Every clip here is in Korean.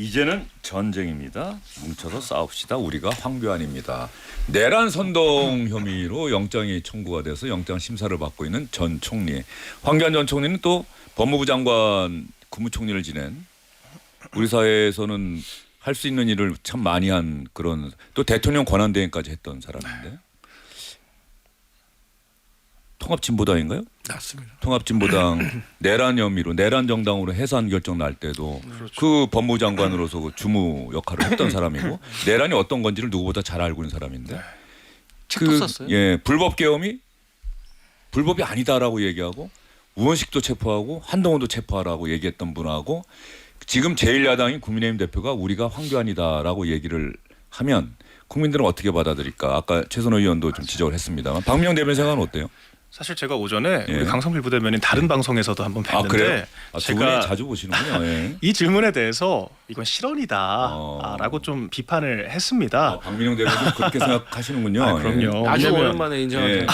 이제는 전쟁입니다. 뭉쳐서 싸웁시다. 우리가 황교안입니다. 내란 선동 혐의로 영장이 청구가 돼서 영장 심사를 받고 있는 전 총리. 황교안 전 총리는 또 법무부 장관 국무총리를 지낸 우리 사회에서는 할 수 있는 일을 참 많이 한 그런 또 대통령 권한대행까지 했던 사람인데 통합진보당인가요? 맞습니다. 통합진보당 내란 혐의로 내란 정당으로 해산 결정 날 때도 그렇죠. 그 법무부 장관으로서 그 주무 역할을 했던 사람이고 내란이 어떤 건지를 누구보다 잘 알고 있는 사람인데 책도 썼어요. 예, 불법 계엄이 불법이 아니다라고 얘기하고 우원식도 체포하고 한동훈도 체포하라고 얘기했던 분하고 지금 제1야당인 국민의힘 대표가 우리가 황교안이다라고 얘기를 하면 국민들은 어떻게 받아들일까? 아까 최선호 의원도 좀 지적을 했습니다만 박미영 대변인 생각은 어때요? 사실 제가 오전에 예. 우리 강성필 부대변인 다른 방송에서도 한번 뵀는데 그래요? 두 분이 제가 자주 보시는군요. 예. 이 질문에 대해서 이건 실언이다라고 좀 비판을 했습니다. 박민영 대변인 그렇게 생각하시는군요. 그럼요. 아주 왜냐면- 오랜만에 인정한 예.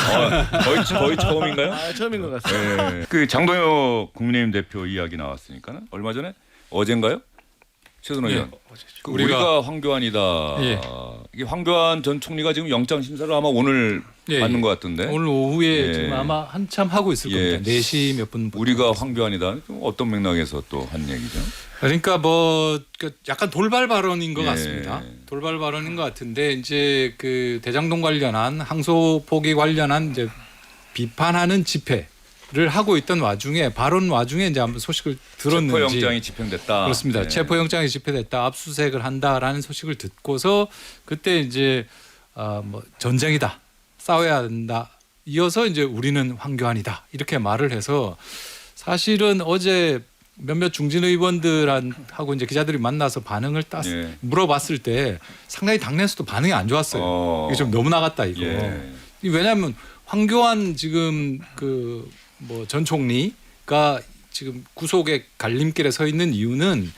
거의 처음인가요? 처음인 것 같습니다. 예. 그 장동혁 국민의힘 대표 이야기 나왔으니까 얼마 전에 어젠가요? 최선호 예. 의원. 그 우리가- 우리가 황교안이다. 예. 이게 황교안 전 총리가 지금 영장 심사를 아마 오늘 예, 받는 예. 것 같은데. 오늘 오후에 예. 지금 아마 한참 하고 있을 예. 겁니다. 4시 몇 분. 우리가 황교안이다. 어떤 맥락에서 또 한 얘기죠? 그러니까 그 약간 돌발 발언인 것 예. 같습니다. 돌발 발언인 것 같은데 이제 그 대장동 관련한 항소 포기 관련한 이제 비판하는 집회를 하고 있던 와중에 발언 와중에 이제 한번 소식을 들었는지 체포영장이 집행됐다. 그렇습니다. 예. 체포영장이 집행됐다. 압수수색을 한다라는 소식을 듣고서 그때 이제 뭐 전쟁이다. 싸워야 한다. 이어서 이제 우리는 황교안이다. 이렇게 말을 해서 사실은 어제 몇몇 중진 의원들하고 이제 기자들이 만나서 반응을 예. 물어봤을 때 상당히 당내에서도 반응이 안 좋았어요. 이게 좀 너무 나갔다 이거. 예. 왜냐하면 황교안 지금 그 뭐 전 총리가 지금 구속의 갈림길에 서 있는 이유는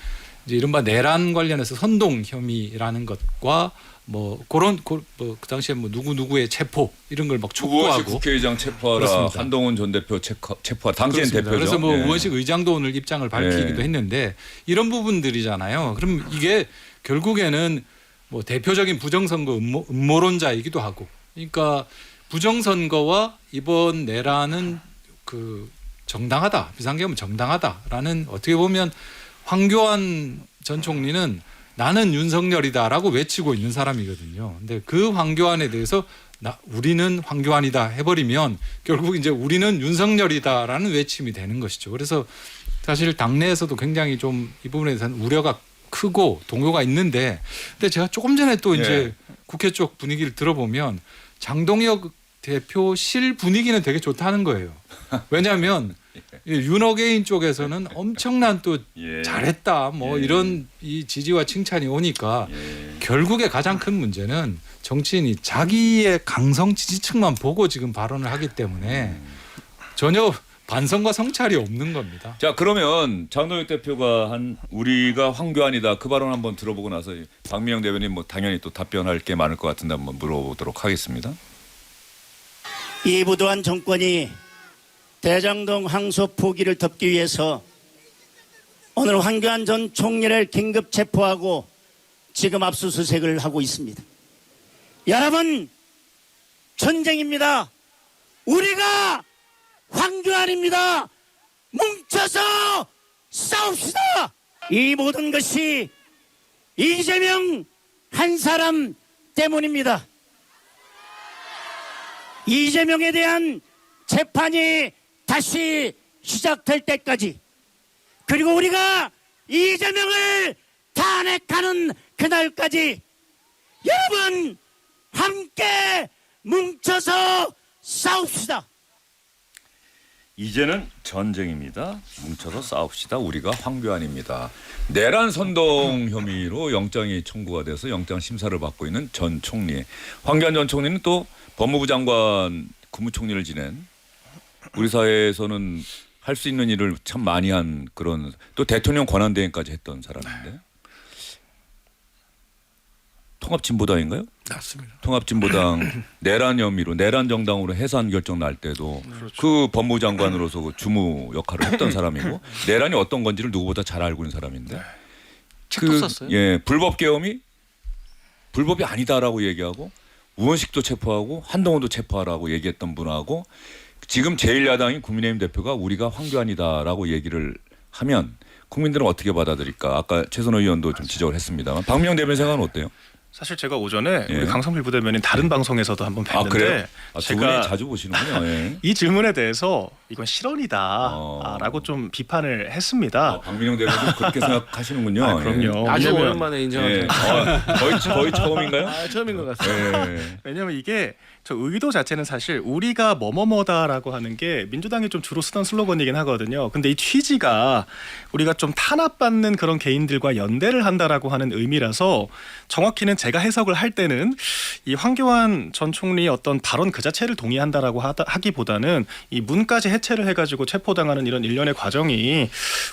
이제 이른바 내란 관련해서 선동 혐의라는 것과 뭐 그런 그 당시에 뭐 누구 누구의 체포 이런 걸 막 우원식 촉구하고 국회의장 체포하라. 그렇습니다. 한동훈 전 대표 체포하라. 당시엔 그렇습니다. 대표죠. 그래서 뭐 예. 우원식 의장도 오늘 입장을 밝히기도 예. 했는데 이런 부분들이잖아요. 그럼 이게 결국에는 뭐 대표적인 부정선거 음모론자이기도 하고, 그러니까 부정선거와 이번 내란은 그 정당하다, 비상계엄은 정당하다라는, 어떻게 보면 황교안 전 총리는 나는 윤석열이다라고 외치고 있는 사람이거든요. 근데 그 황교안에 대해서 우리는 황교안이다 해버리면 결국 이제 우리는 윤석열이다라는 외침이 되는 것이죠. 그래서 사실 당내에서도 굉장히 좀 이 부분에 대한 우려가 크고 동요가 있는데, 근데 제가 조금 전에 또 이제 국회 쪽 분위기를 들어보면 장동혁 대표실 분위기는 되게 좋다는 거예요. 왜냐하면 윤어게인 쪽에서는 엄청난 또 예. 잘했다 뭐 예. 이런 이 지지와 칭찬이 오니까 예. 결국에 가장 큰 문제는 정치인이 자기의 강성 지지층만 보고 지금 발언을 하기 때문에 전혀 반성과 성찰이 없는 겁니다. 자, 그러면 장동혁 대표가 한 우리가 황교안이다 그 발언 한번 들어보고 나서 박미영 대변인 뭐 당연히 또 답변할 게 많을 것 같은데 한번 물어보도록 하겠습니다. 이부도한 정권이 대장동 항소 포기를 덮기 위해서 오늘 황교안 전 총리를 긴급 체포하고 지금 압수수색을 하고 있습니다. 여러분, 전쟁입니다. 우리가 황교안입니다. 뭉쳐서 싸웁시다. 이 모든 것이 이재명 한 사람 때문입니다. 이재명에 대한 재판이 다시 시작될 때까지, 그리고 우리가 이재명을 탄핵하는 그날까지 여러분 함께 뭉쳐서 싸웁시다. 이제는 전쟁입니다. 뭉쳐서 싸웁시다. 우리가 황교안입니다. 내란 선동 혐의로 영장이 청구가 돼서 영장 심사를 받고 있는 전 총리. 황교안 전 총리는 또 법무부 장관 국무총리를 지낸 우리 사회에서는 할 수 있는 일을 참 많이 한 그런 또 대통령 권한대행까지 했던 사람인데 통합진보당인가요? 맞습니다. 통합진보당 내란 혐의로 내란 정당으로 해산 결정 날 때도 그렇죠. 그 법무부 장관으로서 그 주무 역할을 했던 사람이고 내란이 어떤 건지를 누구보다 잘 알고 있는 사람인데 책도 썼어요. 예, 불법 계엄이 불법이 아니다라고 얘기하고 우원식도 체포하고 한동훈도 체포하라고 얘기했던 분하고 지금 제1야당인 국민의힘 대표가 우리가 황교안이다라고 얘기를 하면 국민들은 어떻게 받아들일까? 아까 최선호 의원도 좀 지적을 했습니다만 박명 대변인 생각은 어때요? 사실 제가 오전에 예. 우리 강성필 부대변인 다른 방송에서도 한번 뵀는데 그래요? 두 분이 제가 자주 보시는군요. 예. 이 질문에 대해서 이건 실언이다라고 좀 비판을 했습니다. 박민영 대변인 그렇게 생각하시는군요. 그럼요. 아주 왜냐면- 오랜만에 인정하죠. 예. 거의 처음인가요? 아, 처음인 것 같습니다. 예. 왜냐면 이게 저 의도 자체는 사실 우리가 뭐뭐뭐다라고 하는 게 민주당이 좀 주로 쓰던 슬로건이긴 하거든요. 근데 이 취지가 우리가 좀 탄압받는 그런 개인들과 연대를 한다라고 하는 의미라서 정확히는 제가 해석을 할 때는 이 황교안 전 총리의 어떤 발언 그 자체를 동의한다라고 하기보다는 이 문까지 해체를 해가지고 체포당하는 이런 일련의 과정이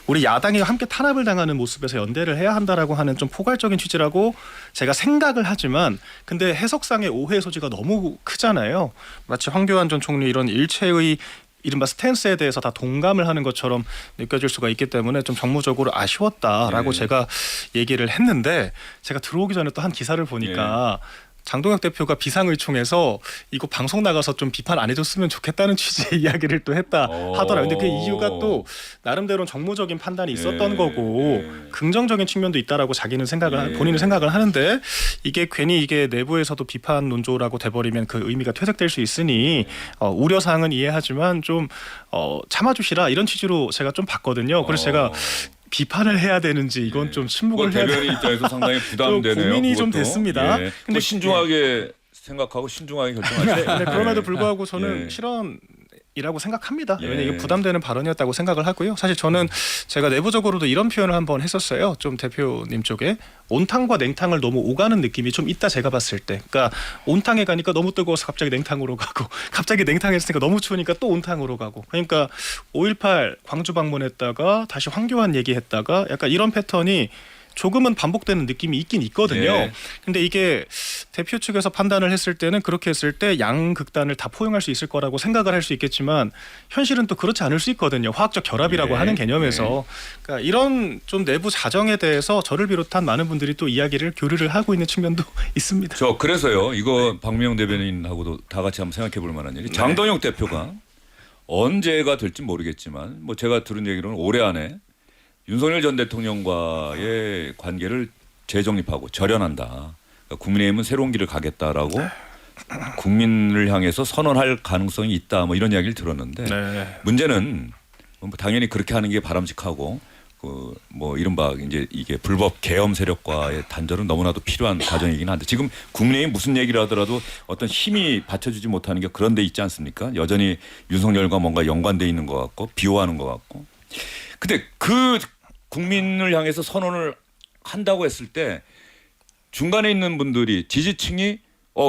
우리 야당이 함께 탄압을 당하는 모습에서 연대를 해야 한다라고 하는 좀 포괄적인 취지라고 제가 생각을 하지만 근데 해석상의 오해 소지가 너무 크잖아요. 마치 황교안 전 총리 이런 일체의 이른바 스탠스에 대해서 다 동감을 하는 것처럼 느껴질 수가 있기 때문에 좀 정무적으로 아쉬웠다라고 예. 제가 얘기를 했는데 제가 들어오기 전에 또 한 기사를 보니까 장동혁 대표가 비상의총에서 이거 방송 나가서 좀 비판 안 해줬으면 좋겠다는 취지의 이야기를 또 했다 하더라고요. 근데 그 이유가 또 나름대로 정무적인 판단이 있었던 예. 거고 예. 긍정적인 측면도 있다라고 자기는 생각을 예. 본인은 생각을 하는데 이게 괜히 이게 내부에서도 비판 논조라고 돼버리면 그 의미가 퇴색될 수 있으니 우려 사항은 이해하지만 좀 참아주시라 이런 취지로 제가 좀 봤거든요. 그래서 제가 비판을 해야 되는지 이건 좀 침묵을 해야 대변인 입장에서 상당히 부담되네요. 고민이 좀 그것도. 됐습니다. 예. 근데 신중하게 생각하고 신중하게 결정하세요. 네, 그럼에도 불구하고 저는 예. 실언이라고 생각합니다. 예. 왜냐면 이게 부담되는 발언이었다고 생각을 하고요. 사실 저는 제가 내부적으로도 이런 표현을 한번 했었어요. 좀 대표님 쪽에 온탕과 냉탕을 너무 오가는 느낌이 좀 있다 제가 봤을 때. 그러니까 온탕에 가니까 너무 뜨거워서 갑자기 냉탕으로 가고 갑자기 냉탕에 있으니까 너무 추우니까 또 온탕으로 가고. 그러니까 5.18 광주 방문했다가 다시 황교안 얘기했다가 약간 이런 패턴이 조금은 반복되는 느낌이 있긴 있거든요. 예. 근데 이게 대표 측에서 판단을 했을 때는 그렇게 했을 때 양극단을 다 포용할 수 있을 거라고 생각을 할 수 있겠지만 현실은 또 그렇지 않을 수 있거든요. 화학적 결합이라고 예. 하는 개념에서. 그러니까 이런 좀 내부 자정에 대해서 저를 비롯한 많은 분들이 또 이야기를 교류를 하고 있는 측면도 있습니다. 저 그래서요. 이거 박명 대변인하고도 다 같이 한번 생각해 볼 만한 일이 장동혁 대표가 언제가 될지 모르겠지만 뭐 제가 들은 얘기로는 올해 안에 윤석열 전 대통령과의 관계를 재정립하고 절연한다. 그러니까 국민의힘은 새로운 길을 가겠다라고 국민을 향해서 선언할 가능성이 있다. 뭐 이런 이야기를 들었는데 네. 문제는 뭐 당연히 그렇게 하는 게 바람직하고 그 뭐 이른바 이제 이게 불법 계엄 세력과의 단절은 너무나도 필요한 과정이긴 한데 지금 국민의힘 무슨 얘기를 하더라도 어떤 힘이 받쳐주지 못하는 게 그런 데 있지 않습니까? 여전히 윤석열과 뭔가 연관돼 있는 것 같고 비호하는 것 같고. 근데 그 국민을 향해서 선언을 한다고 했을 때 중간에 있는 분들이 지지층이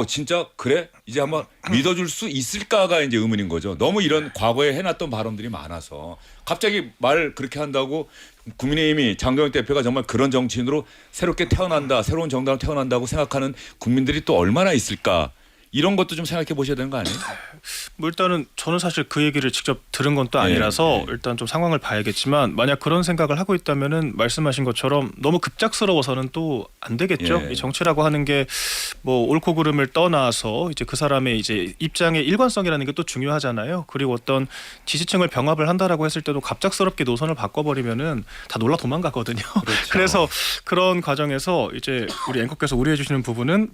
진짜 그래? 이제 한번 믿어줄 수 있을까가 이제 의문인 거죠. 너무 이런 과거에 해놨던 발언들이 많아서 갑자기 말 그렇게 한다고 국민의힘이 장동혁 대표가 정말 그런 정치인으로 새롭게 태어난다, 새로운 정당으로 태어난다고 생각하는 국민들이 또 얼마나 있을까? 이런 것도 좀 생각해 보셔야 되는 거 아니에요? 뭐 일단은 저는 사실 그 얘기를 직접 들은 건 또 아니라서 일단 좀 상황을 봐야겠지만 만약 그런 생각을 하고 있다면은 말씀하신 것처럼 너무 급작스러워서는 또 안 되겠죠. 예. 이 정치라고 하는 게 뭐 옳고 그름을 떠나서 이제 그 사람의 이제 입장의 일관성이라는 게 또 중요하잖아요. 그리고 어떤 지지층을 병합을 한다라고 했을 때도 갑작스럽게 노선을 바꿔버리면은 다 놀라 도망가거든요. 그래서 그런 과정에서 이제 우리 앵커께서 우려해 주시는 부분은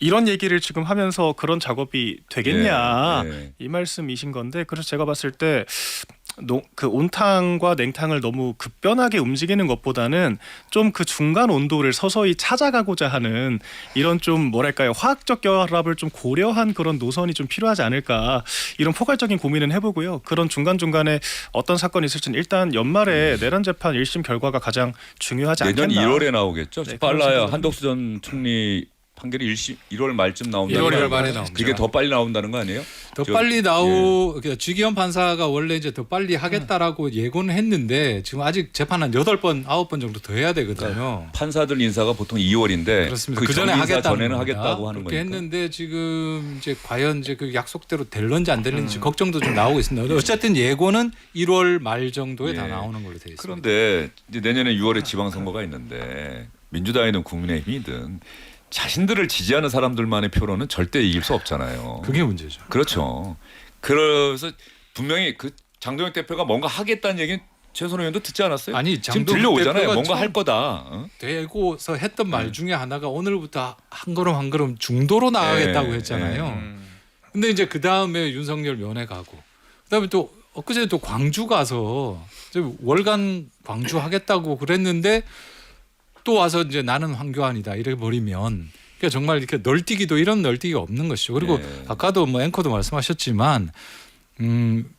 이런 얘기를 지금 하면서 그런 작업이 되겠냐 이 말씀이신 건데 그래서 제가 봤을 때 그 온탕과 냉탕을 너무 급변하게 움직이는 것보다는 좀 그 중간 온도를 서서히 찾아가고자 하는 이런 좀 뭐랄까요 화학적 결합을 좀 고려한 그런 노선이 좀 필요하지 않을까 이런 포괄적인 고민은 해보고요. 그런 중간중간에 어떤 사건이 있을지는 일단 연말에 내란 재판 1심 결과가 가장 중요하지 않겠나. 내년 1월에 나오겠죠. 네, 빨라야 한덕수 전 총리 판결이 1월 말쯤 나온다는 1월 말에 나옵니다. 그게 더 빨리 나온다는 거 아니에요? 더 빨리 그러니까 주기현 판사가 원래 이제 더 빨리 하겠다라고 예고는 했는데 지금 아직 재판 한 8번, 9번 정도 더 해야 되거든요. 판사들 인사가 보통 2월인데 그렇습니다. 그 그 전에 정인사 하겠다는 전에는 겁니다. 하겠다고 하는 그렇게 거니까. 했는데 지금 이제 과연 이제 그 약속대로 될런지 안 될런지 걱정도 좀 나오고 있습니다. 어쨌든 예고는 1월 말 정도에 다 나오는 걸로 되어 있습니다. 그런데 이제 내년에 6월에 지방선거가 있는데 민주당이든 국민의힘이든 자신들을 지지하는 사람들만의 표로는 절대 이길 수 없잖아요. 그게 문제죠. 그렇죠. 그래서 분명히 그 장동혁 대표가 뭔가 하겠다는 얘기는 최선호 의원도 듣지 않았어요? 아니, 지금 장동혁 들려오잖아요. 대표가 뭔가 할 처음 거다. 어? 되고서 했던 말 중에 하나가 오늘부터 한 걸음 한 걸음 중도로 나가겠다고 예, 했잖아요. 근데 이제 그 다음에 윤석열 면회 가고, 그다음에 또 엊그제 또 광주 가서 이제 월간 광주 하겠다고 그랬는데 또 와서 이제 나는 황교안이다 이래 버리면 그러니까 정말 이렇게 널뛰기도 이런 널뛰기가 없는 것이죠. 그리고 예. 아까도 뭐 앵커도 말씀하셨지만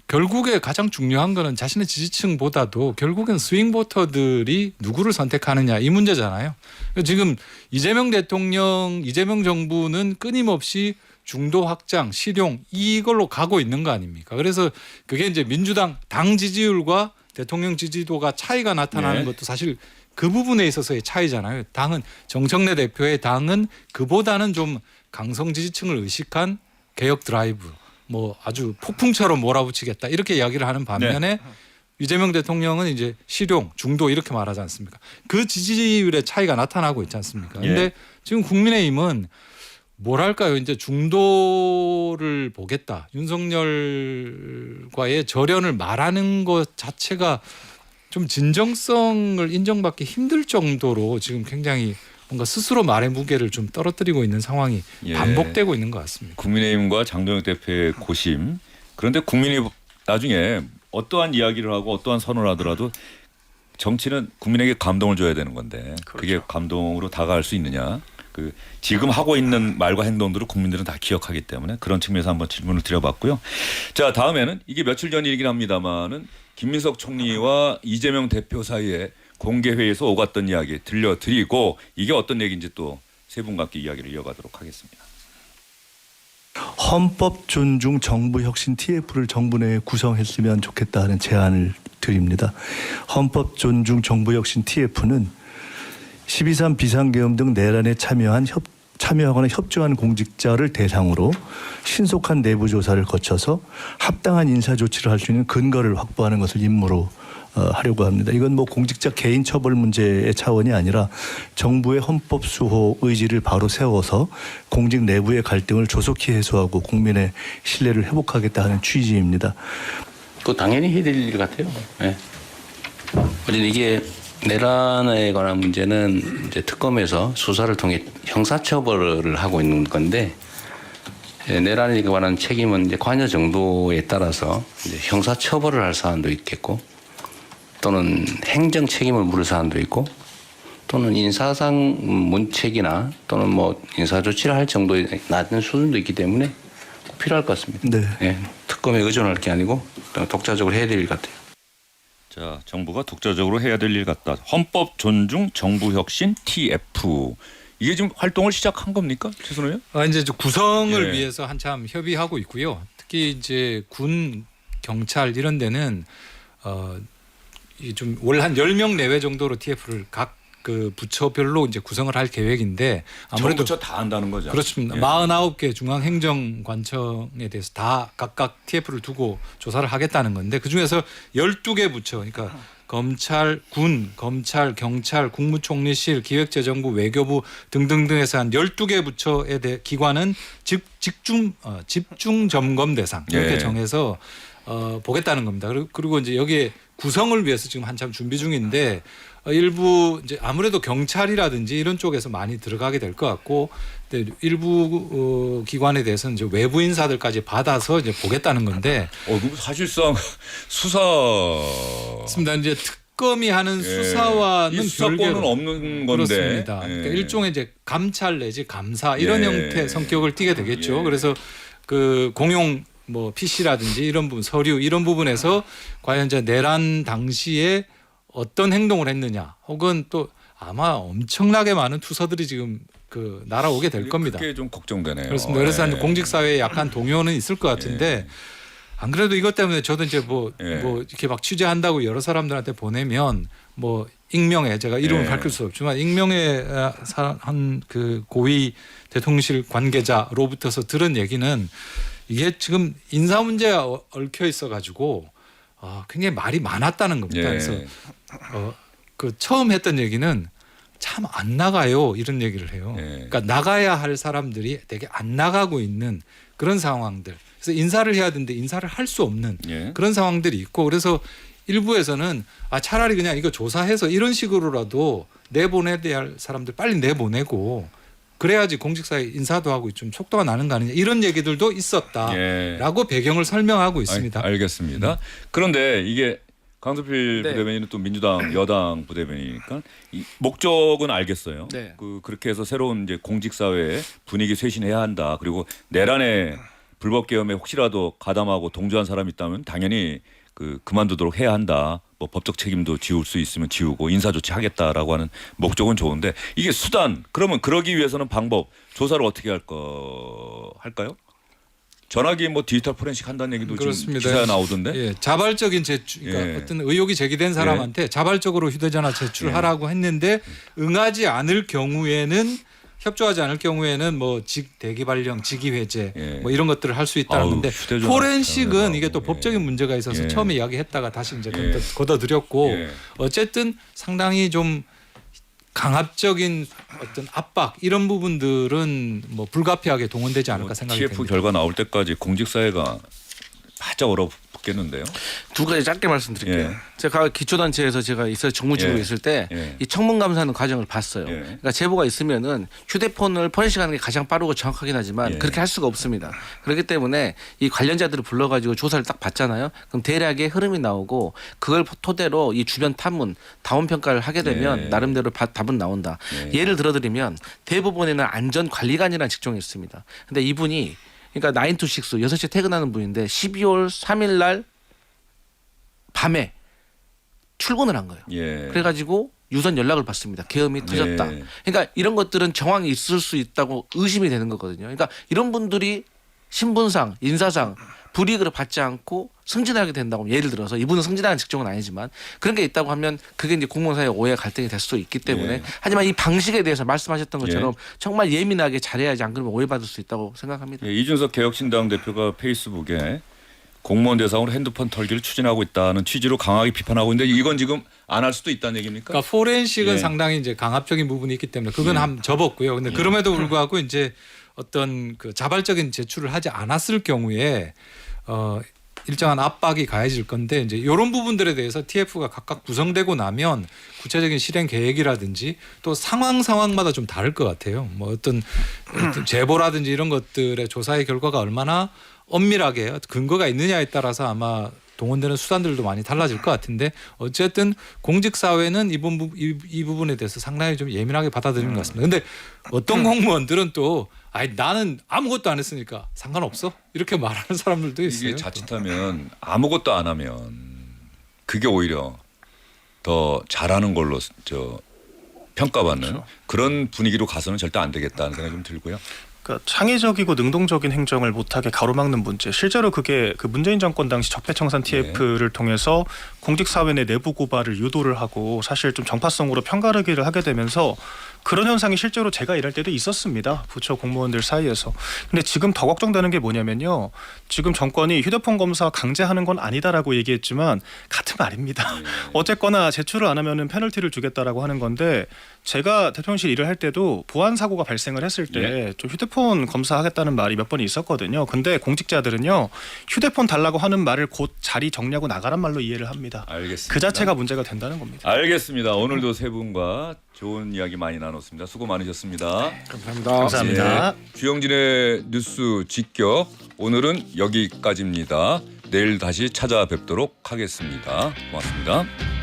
결국에 가장 중요한 거는 자신의 지지층보다도 결국엔 스윙 보터들이 누구를 선택하느냐 이 문제잖아요. 지금 이재명 대통령, 이재명 정부는 끊임없이 중도 확장, 실용 이걸로 가고 있는 거 아닙니까? 그래서 그게 이제 민주당 당 지지율과 대통령 지지도가 차이가 나타나는 네. 것도 사실 그 부분에 있어서의 차이잖아요. 당은 정청래 대표의 당은 그보다는 좀 강성 지지층을 의식한 개혁 드라이브, 뭐 아주 폭풍처럼 몰아붙이겠다 이렇게 이야기를 하는 반면에 이재명 대통령은 이제 실용, 중도 이렇게 말하지 않습니까? 그 지지율의 차이가 나타나고 있지 않습니까? 근데 예. 지금 국민의힘은 뭐랄까요? 이제 중도를 보겠다. 윤석열과의 절연을 말하는 것 자체가 좀 진정성을 인정받기 힘들 정도로 지금 굉장히 뭔가 스스로 말의 무게를 좀 떨어뜨리고 있는 상황이 예. 반복되고 있는 것 같습니다. 국민의힘과 장동혁 대표의 고심. 그런데 국민이 나중에 어떠한 이야기를 하고 어떠한 선언을 하더라도 정치는 국민에게 감동을 줘야 되는 건데 그게 감동으로 다가갈 수 있느냐. 그 지금 하고 있는 말과 행동들을 국민들은 다 기억하기 때문에 그런 측면에서 한번 질문을 드려봤고요. 자, 다음에는 이게 며칠 전 일이긴 합니다만은 김민석 총리와 이재명 대표 사이에 공개 회의에서 오갔던 이야기 들려드리고 이게 어떤 얘기인지 또 세 분과 함께 이야기를 이어가도록 하겠습니다. 헌법 존중 정부 혁신 TF를 정부 내에 구성했으면 좋겠다 하는 제안을 드립니다. 헌법 존중 정부 혁신 TF는 12.3 비상계엄 등 내란에 참여하거나 협조한 공직자를 대상으로 신속한 내부 조사를 거쳐서 합당한 인사 조치를 할 수 있는 근거를 확보하는 것을 임무로 하려고 합니다. 이건 뭐 공직자 개인 처벌 문제의 차원이 아니라 정부의 헌법 수호 의지를 바로 세워서 공직 내부의 갈등을 조속히 해소하고 국민의 신뢰를 회복하겠다 하는 취지입니다. 그 당연히 해야 될 일 같아요. 네. 어쨌든 이게 내란에 관한 문제는 이제 특검에서 수사를 통해 형사처벌을 하고 있는 건데 내란에 관한 책임은 이제 관여 정도에 따라서 이제 형사처벌을 할 사안도 있겠고 또는 행정 책임을 물을 사안도 있고 또는 인사상 문책이나 또는 뭐 인사 조치를 할 정도의 낮은 수준도 있기 때문에 꼭 필요할 것 같습니다. 네. 네. 특검에 의존할 게 아니고 독자적으로 해야 될 일 같아요. 자, 정부가 독자적으로 해야 될 일 같다. 헌법 존중 정부 혁신 TF. 이게 지금 활동을 시작한 겁니까? 최선호 의원? 이제 구성을 예. 위해서 한참 협의하고 있고요. 특히 이제 군, 경찰 이런 데는 좀 월 한 10명 내외 정도로 TF를 각 그 부처별로 이제 구성을 할 계획인데 아무래도 정부처 다 한다는 거죠. 그렇습니다. 예. 49개 중앙행정관청에 대해서 다 각각 TF를 두고 조사를 하겠다는 건데 그중에서 12개 부처 그러니까 검찰, 군, 검찰, 경찰, 국무총리실, 기획재정부, 외교부 등등등에서 한 12개 부처에 대해 기관은 집중 점검 대상 이렇게 예. 정해서 보겠다는 겁니다. 그리고 이제 여기에 구성을 위해서 지금 한참 준비 중인데 일부 이제 아무래도 경찰이라든지 이런 쪽에서 많이 들어가게 될 것 같고 일부 기관에 대해서는 이제 외부 인사들까지 받아서 이제 보겠다는 건데 그럼 사실상 수사 맞습니다. 이제 특검이 하는 예. 수사와는 이 수사권은 별개로 없는 건데 그렇습니다. 그러니까 예. 일종의 이제 감찰 내지 감사 이런 예. 형태 성격을 띠게 되겠죠. 예. 그래서 그 공용 뭐 PC라든지 이런 부분 서류 이런 부분에서 과연 이제 내란 당시에 어떤 행동을 했느냐 혹은 또 아마 엄청나게 많은 투서들이 지금 그 날아오게 될 겁니다. 그게 좀 걱정되네요. 그렇습니다. 그래서 예. 공직 사회에 약간 동요는 있을 것 같은데 안 그래도 이것 때문에 저도 이제 뭐 이렇게 막 취재한다고 여러 사람들한테 보내면 뭐 익명의 제가 이름을 예. 밝힐 수 없지만 익명의 한 그 고위 대통령실 관계자로부터서 들은 얘기는 이게 지금 인사 문제가 얽혀 있어 가지고 굉장히 말이 많았다는 겁니다. 예. 그래서 그 처음 했던 얘기는 참 안 나가요 이런 얘기를 해요. 예. 그러니까 나가야 할 사람들이 되게 안 나가고 있는 그런 상황들. 그래서 인사를 해야 되는데 인사를 할 수 없는 예. 그런 상황들이 있고 그래서 일부에서는 차라리 그냥 이거 조사해서 이런 식으로라도 내보내야 할 사람들 빨리 내보내고 그래야지 공직사회 인사도 하고 좀 속도가 나는 거 아니냐 이런 얘기들도 있었다라고 예. 배경을 설명하고 있습니다. 알겠습니다. 그런데 이게 강서필 네. 부대변인은 또 민주당 여당 부대변이니까 이 목적은 알겠어요. 네. 그렇게 해서 새로운 이제 공직사회 분위기 쇄신해야 한다. 그리고 내란에 불법 계엄에 혹시라도 가담하고 동조한 사람이 있다면 당연히 그만두도록 해야 한다. 뭐 법적 책임도 지울 수 있으면 지우고 인사 조치하겠다라고 하는 목적은 좋은데 이게 수단. 그러면 그러기 위해서는 방법 조사를 어떻게 할까요? 전화기 뭐 디지털 포렌식 한다는 얘기도 지금 그렇습니다. 기사에 나오던데. 예, 자발적인 제출, 그러니까 예. 어떤 의혹이 제기된 사람한테 자발적으로 휴대전화 제출하라고 했는데 응하지 않을 경우에는 협조하지 않을 경우에는 뭐 대기 발령, 직위 해제 예. 뭐 이런 것들을 할 수 있다는 아우, 건데 휴대전화 포렌식은 장난하고. 이게 또 법적인 문제가 있어서 예. 처음에 이야기했다가 다시 이제 예. 걷어들였고 예. 어쨌든 상당히 좀 강압적인 어떤 압박 이런 부분들은 뭐 불가피하게 동원되지 않을까 생각이 TF 됩니다. 결과 나올 때까지 공직사회가 바짝 얼어붙겠는데요. 두 가지 짧게 말씀드릴게요. 예. 제가 기초단체에서 제가 있어 정무직으로 예. 있을 때 예. 이 청문감사하는 과정을 봤어요. 예. 그러니까 제보가 있으면은 휴대폰을 포렌식하는 게 가장 빠르고 정확하긴 하지만 예. 그렇게 할 수가 없습니다. 그렇기 때문에 이 관련자들을 불러가지고 조사를 딱 받잖아요. 그럼 대략의 흐름이 나오고 그걸 토대로 이 주변 탐문, 다운 평가를 하게 되면 예. 나름대로 답은 나온다. 예. 예를 들어드리면 대부분에는 안전관리관이라는 직종이 있습니다. 근데 이분이 그러니까 9 to 6, 6시에 퇴근하는 분인데 12월 3일 날 밤에 출근을 한 거예요. 예. 그래가지고 유선 연락을 받습니다. 계엄이 터졌다. 예. 그러니까 이런 것들은 정황이 있을 수 있다고 의심이 되는 거거든요. 그러니까 이런 분들이 신분상, 인사상 불이익을 받지 않고 승진하게 된다고 하면 예를 들어서 이분은 승진하는 직종은 아니지만 그런 게 있다고 하면 그게 이제 공무원 사이의 오해 갈등이 될 수도 있기 때문에 예. 하지만 이 방식에 대해서 말씀하셨던 것처럼 예. 정말 예민하게 잘해야지 안 그러면 오해받을 수 있다고 생각합니다. 예, 이준석 개혁신당 대표가 페이스북에 공무원 대상으로 핸드폰 털기를 추진하고 있다는 취지로 강하게 비판하고 있는데 이건 지금 안 할 수도 있다는 얘기입니까? 그러니까 포렌식은 예. 상당히 이제 강압적인 부분이 있기 때문에 그건 예. 한번 접었고요. 근데 그럼에도 불구하고 이제 어떤 그 자발적인 제출을 하지 않았을 경우에 일정한 압박이 가해질 건데 이제 이런 부분들에 대해서 TF가 각각 구성되고 나면 구체적인 실행 계획이라든지 또 상황마다 좀 다를 것 같아요. 뭐 어떤 제보라든지 이런 것들의 조사의 결과가 얼마나 엄밀하게 근거가 있느냐에 따라서 아마 동원되는 수단들도 많이 달라질 것 같은데 어쨌든 공직사회는 이 부분에 대해서 상당히 좀 예민하게 받아들이는 것 같습니다. 근데 어떤 공무원들은 또 나는 아무것도 안 했으니까 상관없어 이렇게 말하는 사람들도 있어요. 이게 자칫하면 아무것도 안 하면 그게 오히려 더 잘하는 걸로 평가받는 그런 분위기로 가서는 절대 안 되겠다는 생각이 좀 들고요. 그러니까 창의적이고 능동적인 행정을 못하게 가로막는 문제. 실제로 그게 그 문재인 정권 당시 적폐청산 TF를 통해서 공직사회 내 내부 고발을 유도를 하고 사실 좀 정파성으로 편가르기를 하게 되면서 그런 현상이 실제로 제가 일할 때도 있었습니다. 부처 공무원들 사이에서. 근데 지금 더 걱정되는 게 뭐냐면요. 지금 정권이 휴대폰 검사 강제하는 건 아니다라고 얘기했지만 같은 말입니다. 어쨌거나 제출을 안 하면은 페널티를 주겠다라고 하는 건데 제가 대통령실 일을 할 때도 보안 사고가 발생을 했을 때 좀 휴대폰 검사하겠다는 말이 몇 번 있었거든요. 근데 공직자들은요. 휴대폰 달라고 하는 말을 곧 자리 정리하고 나가란 말로 이해를 합니다. 알겠습니다. 그 자체가 문제가 된다는 겁니다. 알겠습니다. 오늘도 세 분과 좋은 이야기 많이 나눴습니다. 수고 많으셨습니다. 감사합니다. 감사합니다. 예, 주영진의 뉴스 직격 오늘은 여기까지입니다. 내일 다시 찾아뵙도록 하겠습니다. 고맙습니다.